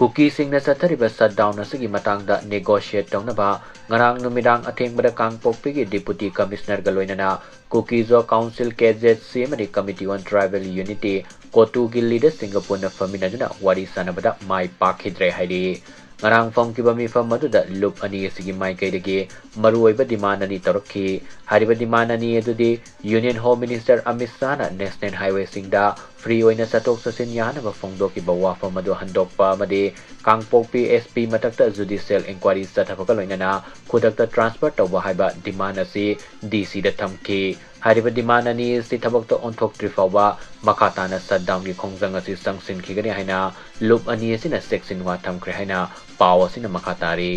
Kuki Singna Sathariba Shutdown asigi matangda negotiate tawnaba ngarang numidang athengbada Kangpokpigi Deputy Commissioner galoinana Kuki Zo Council KZC amadi Committee on Tribal Unity Kotu gi leader Singapore faminaduna wari sanabada mai pakhidre haidi ngarang fongkiba mifam maduda loop ani asigi mai kaidagi maruoiba demand ani torokhi hariba demand ani edudi Union Home Minister Amit Shah na National Highway singda free oina satok sasin yahanaba fongdokiba wafam madu handokpa amadi Kangpokpi SP matakta judicial inquiry sathabaka loinana khudakta transfer tawba haiba demand asi DC da thamki hariba demand ani si thabakta onthoktri fawba makatana shutdown gi khongjang asi sangsin khigani haina loop ani asina section wa thamkre haina paw asina makatari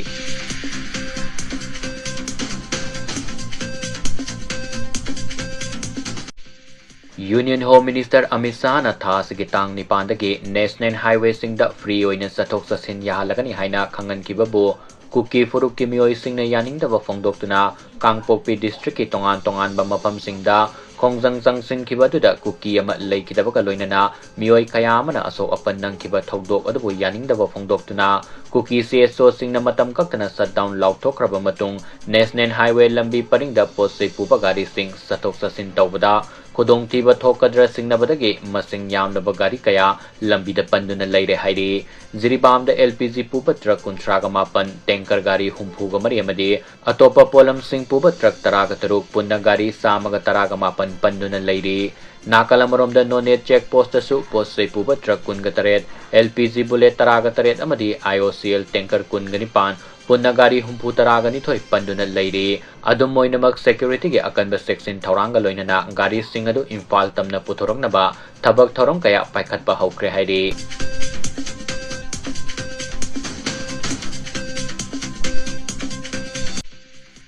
Union Home Minister Amit Shah na thas gi tang nipandagi National Highway singda free oina sathok sasin yahalagani haina khangan kibabu Kuki Furuk ki mioi singna yaningdaba fongdoktuna Kangpokpi district ki tongan ba mafam singda khongjang jangsin kibaduda Kuki ama leikidaba loinana mioi kaya amana aso apan nang kiba thodok adubu yaningdaba fongdoktuna Kuki CSO singna matam kaktana shutdown Laothokhibadagi matung National Highway lambi paringda posei Puba Gari sing sathok sasin tawbada Kudong tiba thokadra singnabadagi masing yamnaba gari kaya Lambida Panduna Leire haidi Ziribamda LPG Puba truck kuntraga mapan tanker gari humpuga mari amadi atopa polam sing Puba truck taraga taruk punna gari samaga taraga mapan Panduna Leire Nakalamaromda nonet check post asu post say Puba truck kunga taret LPG bullet taraga taret amadi IOCL tanker kunga nipan punna gari humpu taraga nithoi Panduna Leire adum moinamak security ge akanba section thoranga loinana gari singadu Imphal tamna puthoroknaba thabak thorong kaya paikhatpa haukre haidi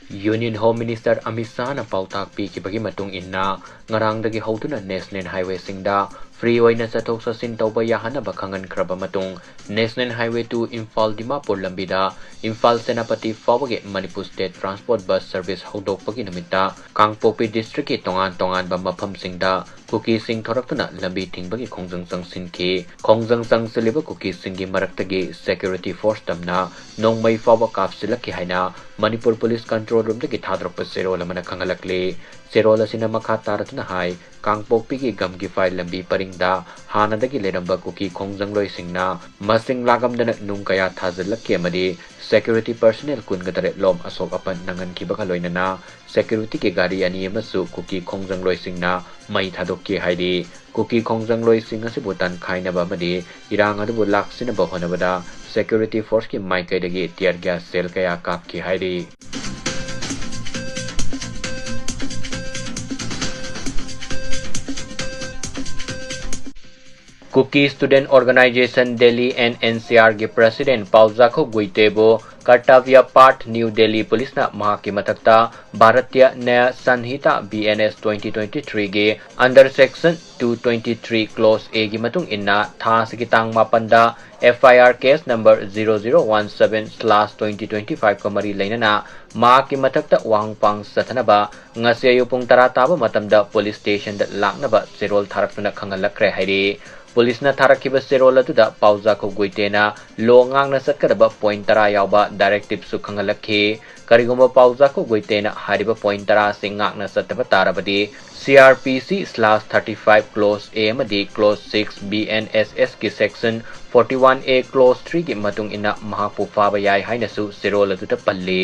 Union Home Minister Amit Shah na pautak pi kibagi matung inna ngarangdagi hautuna National Highway singda free oina sathok sasin tawba yahanaba khangan khraba matung National Highway to Imphal Dimapur Lambida Imphal Senapati fawage Manipur State Transport Bus Service hodokpagi namita Kangpokpi district ki tongan ba mafam singda Kuki sing thoraktuna lambi thingbagi khongjang sangsinki khongjang sangsiliba Kuki singi maraktagi security force tamna nongmai fawa kapsilaki haina Manipur Police Control Room dagi thadrokpa serol amana khangalakle serol asina makha taratuna hai Kangpokpi gi gamgi file lambi paringda hanadagi leramba Kuki khongjang loi singna masing lagamdana nung kaya thazalakki amadi security personnel kungatare lom asok apan nangan kibaka loinana security ke gari ani amasu Kuki khongjang loi singna mai thadokki haidi Kuki khongjang loi sing asibu tan khainaba amadi irang adubu laksinaba honabada security force ki mai kaidagi tear gas cell kaya kapki haidi Kuki Student Organization Delhi and NCR के President Paulzako Guitebo कर्तव्य पाठ new Delhi police ना महाकी मथक्ता भारतीय न्याय संहिता BNS 2023 के under section 223 close ए की मतुंग इन्ना थास की तांग मापंदा FIR केस नंबर 0017/2025 को मरी लेना मा की मथक्ता Wangpang सथनबा ngase yupung tara taba matamda police station da laknaba serol tharakna khangalakre hairi Police na tharakiba serol atuda Paulzako Guitena longang na satkadaba point tara yawba directive su khangalakhi karigumba Paulzako Guitena hariba point tara singak na sataba tarabadi CRPC/35 clause A amadi clause 6 BNSS ki section 41A clause 3 ki matung ina mahapu faba yai haina su serol atuda palli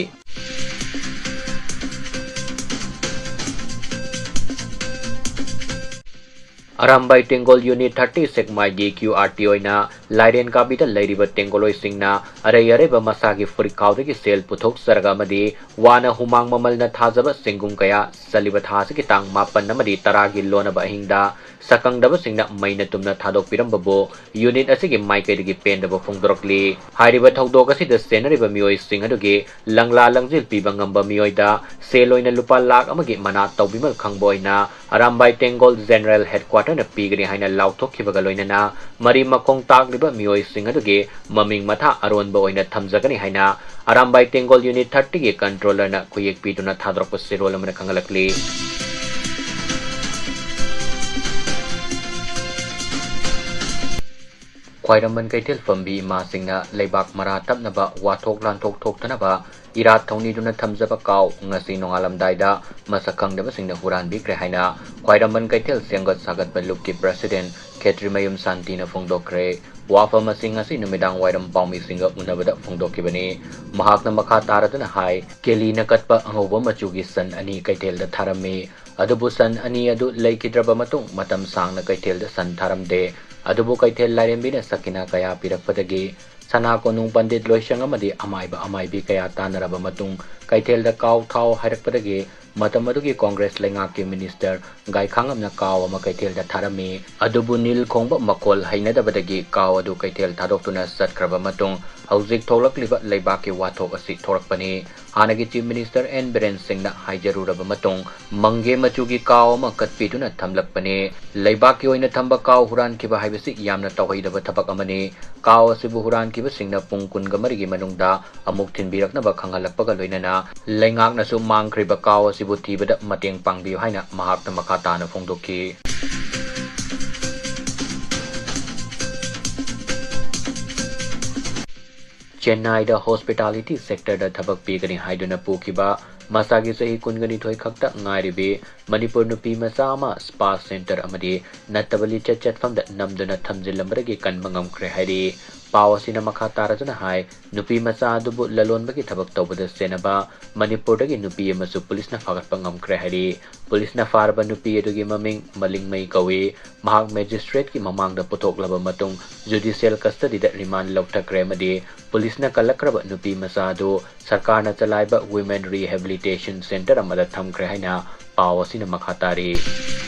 Arambai Tengol Unit 30 Segmai GQRT oina Leire kabita leiriba Tengoloi singna arayare ba masagi furikaudagi sel puthok sarga madi wana humang mamal na thajaba singum kaya saliba thasigi tang mapan namadi taragi lona ba hingda sakangdaba singna maina tumna thadok pirambabu unit asigi maikedagi pendaba fongdorokli hariba thodok asida senariba mioi singadugi langla langjil pibangamba mioida seloina lupa lak amagi mana tawbimal khangboina Arambai Tengol General Headquarter na pigani haina Laothokhibadagi loinana mari makong tagliba mioi singadugi maming matha aronba oina thamjagani haina Arambai Tengol Unit 30 gi controller na kuyek pituna thadrokpa serol amana khangalakli Khwairaman Kaitel Fambi Ma Singna Leibak Mara Tapnaba Wathok Lanthok Thoktanaba Irat Thongni Duna Thamjaba Kaw Ngasi Nongalamdaida Masakangdaba Singna Huran Bikre Haina Khwairaman Kaitel Siangot Sagat Balukki President Ketrimayum Santina Fongdokre Wafa Masing Asi Numidang Wairam Paumi Singa Unabada Fongdokibani Mahakna Makha Taradana Hai Keli Nakatpa Angoba Machugi San Ani Kaitel the Tarami Adubu San Ani Adu Laikidraba Matung Matam Sang na Kaitel the San Taramde Adubu Kaitel Lairembina Sakina Kaya Pirakpadagi Sana Konung Pandit Loishangamadi Amaibi Kaya Tanaraba Matung Kaitel the Cow Tau Harakpadagi Matamadugi Congress Lengaki Minister Gai Kangam na Kaw Makaitel the Tarami Adubu Nil Kongba Makol Hainadabadagi Kaw Adu Kaitel Tadokuna Satkraba Matung Hauzik Tolak Liba Leibaki Watok Asi Torakpani Hanagi Chief Minister N. Biren Singna Haijaruraba Matung Mange Machugi Kaw Makatpituna Tamlakpani Leibaki Oina Tamba Kaw Huran Kiba Haibasi Yamna Tawhidaba Tabakamani Kaw Sibu Huran Kiba Singna Pungkun Gamarigi Manungda Amuktin Biraknaba Kangalakpaga Loinana Lengak Nasu Mang Kriba Kaw Sibu Tibada Mating Pangbiyo Haina Mahakna Makatana Fongdoki Chennai the hospitality sector the Thabak Pigani Haiduna Pukiba Masagi Sahi Kungani Toy Kakta Ngaribi Manipur Nupi Masama Spa Center Amadi Natabali Chat from the Namduna Tamzilambragi Kanmangam Krehadi Power Cinema Katarazana High Nupi Masa Dubu Lalon Bagi Tabak Toba the Senaba Manipur Dagi Nupi Masu Police na Fagapangam Krehadi Police na Farba Nupi Edugi Maming Maling May Kawi Mahag Magistrate Ki Mamang the Potok Laba Matung Judicial Custody that Remand Lokta Kremadi Police na Kalakraba Nupi Masado Sarkar na Talaiba Women Rehabilitation Center Amada Tham Krehina Power Cinema Katari